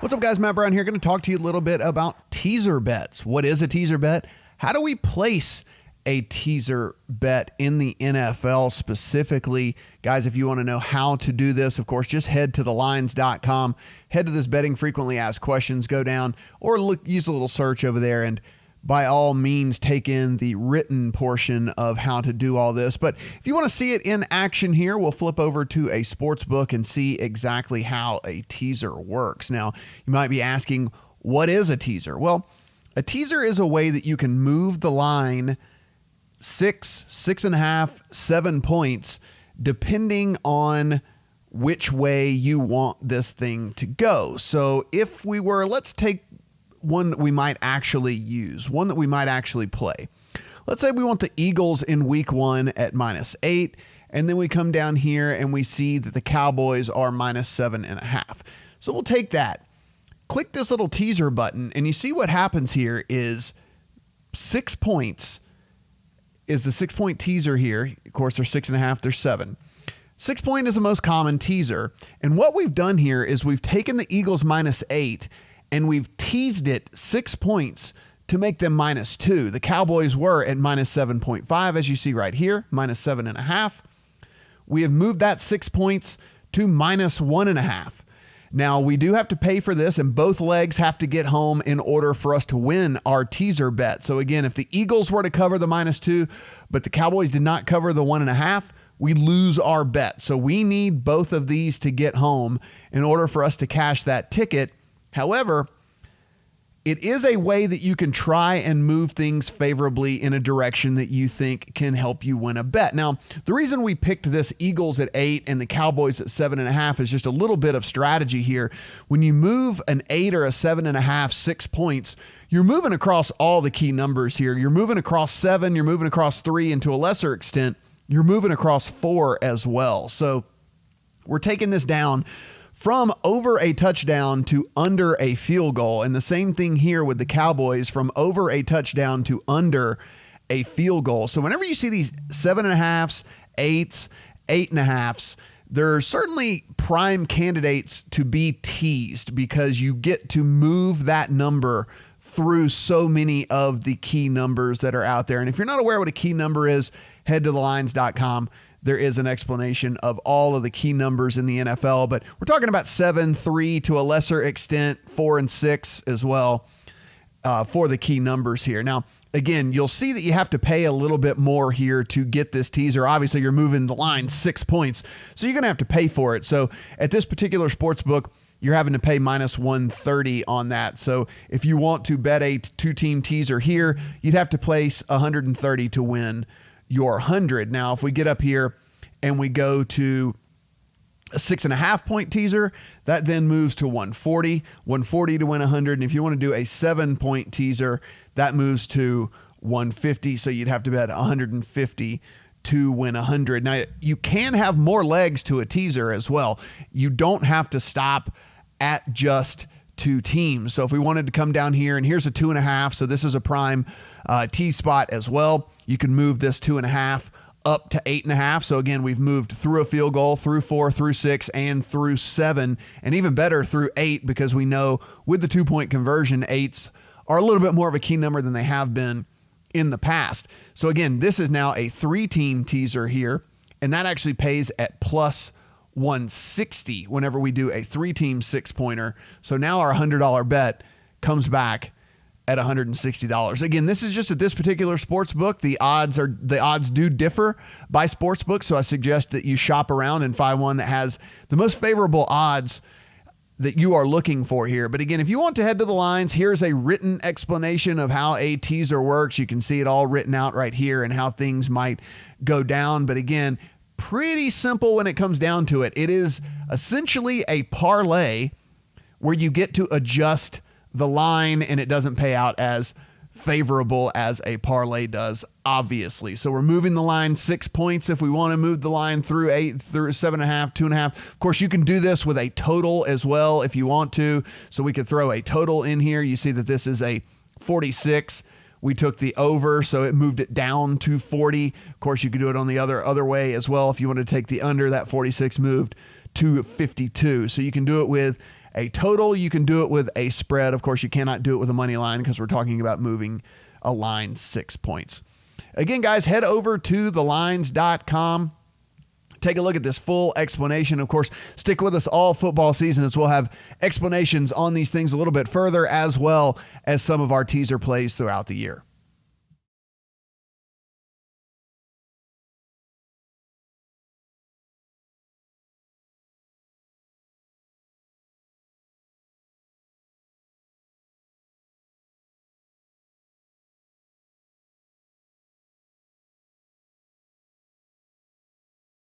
What's up, guys? Matt Brown here. Going to talk to you a little bit about teaser bets. What is a teaser bet? How do we place a teaser bet in the NFL specifically? Guys, if you want to know how to do this, of course, just head to thelines.com. Head to this betting frequently asked questions, go down, or use a little search over there, and by all means, take in the written portion of how to do all this. But if you want to see it in action here, we'll flip over to a sports book and see exactly how a teaser works. Now, you might be asking, what is a teaser? Well, a teaser is a way that you can move the line 6, 6.5, 7 points, depending on which way you want this thing to go. So if we were, let's take one that we might actually use, one that we might actually play. Let's say we want the Eagles in week 1 at -8, and then we come down here and we see that the Cowboys are -7.5. So we'll take that. Click this little teaser button, and you see what happens here is 6 points is the 6-point teaser here. Of course, there's 6.5, there's 7. 6 point is the most common teaser. And what we've done here is we've taken the Eagles -8 and we've teased it 6 points to make them -2. The Cowboys were at -7.5, as you see right here, -7.5. We have moved that 6 points to -1.5. Now, we do have to pay for this, and both legs have to get home in order for us to win our teaser bet. So again, if the Eagles were to cover the -2, but the Cowboys did not cover the 1.5, we lose our bet. So we need both of these to get home in order for us to cash that ticket. However, it is a way that you can try and move things favorably in a direction that you think can help you win a bet. Now, the reason we picked this Eagles at 8 and the Cowboys at 7.5 is just a little bit of strategy here. When you move an 8 or a 7.5, 6 points, you're moving across all the key numbers here. You're moving across 7, you're moving across 3, and to a lesser extent, you're moving across 4 as well. So we're taking this down from over a touchdown to under a field goal. And the same thing here with the Cowboys, from over a touchdown to under a field goal. So whenever you see these 7.5s, 8s, 8.5s, they're certainly prime candidates to be teased because you get to move that number through so many of the key numbers that are out there. And if you're not aware what a key number is, head to thelines.com. There is an explanation of all of the key numbers in the NFL, but we're talking about 7, 3, to a lesser extent, 4 and 6 as well for the key numbers here. Now, again, you'll see that you have to pay a little bit more here to get this teaser. Obviously, you're moving the line 6 points, so you're going to have to pay for it. So at this particular sports book, you're having to pay -130 on that. So if you want to bet a 2-team teaser here, you'd have to place 130 to win your 100. Now, if we get up here and we go to a 6.5 point teaser, that then moves to 140 to win 100. And if you want to do a 7 point teaser, that moves to 150. So you'd have to bet 150 to win 100. Now, you can have more legs to a teaser as well. You don't have to stop at just 2 teams. So if we wanted to come down here, and here's a 2.5, so this is a prime T spot as well. You can move this 2.5 up to 8.5. So again, we've moved through a field goal, through 4, through 6, and through 7, and even better through 8, because we know with the 2-point conversion, 8s are a little bit more of a key number than they have been in the past. So again, this is now a 3-team teaser here, and that actually pays at plus 160 whenever we do a 3-team 6-pointer. So now our $100 bet comes back at $160. Again, this is just at this particular sports book. The odds do differ by sports book, so I suggest that you shop around and find one that has the most favorable odds that you are looking for here. But again, if you want to head to the lines, here's a written explanation of how a teaser works. You can see it all written out right here and how things might go down. But again, pretty simple when it comes down to it. It is essentially a parlay where you get to adjust the line, and it doesn't pay out as favorable as a parlay does, obviously. So we're moving the line 6 points. If we want to move the line through 8, through 7.5, 2.5, of course, you can do this with a total as well if you want to. So we could throw a total in here. You see that this is a 46. We took the over, so it moved it down to 40. Of course, you could do it on the other way as well. If you want to take the under, that 46 moved to 52. So you can do it with a total. You can do it with a spread. Of course, you cannot do it with a money line because we're talking about moving a line 6 points. Again, guys, head over to thelines.com. Take a look at this full explanation. Of course, stick with us all football season as we'll have explanations on these things a little bit further, as well as some of our teaser plays throughout the year.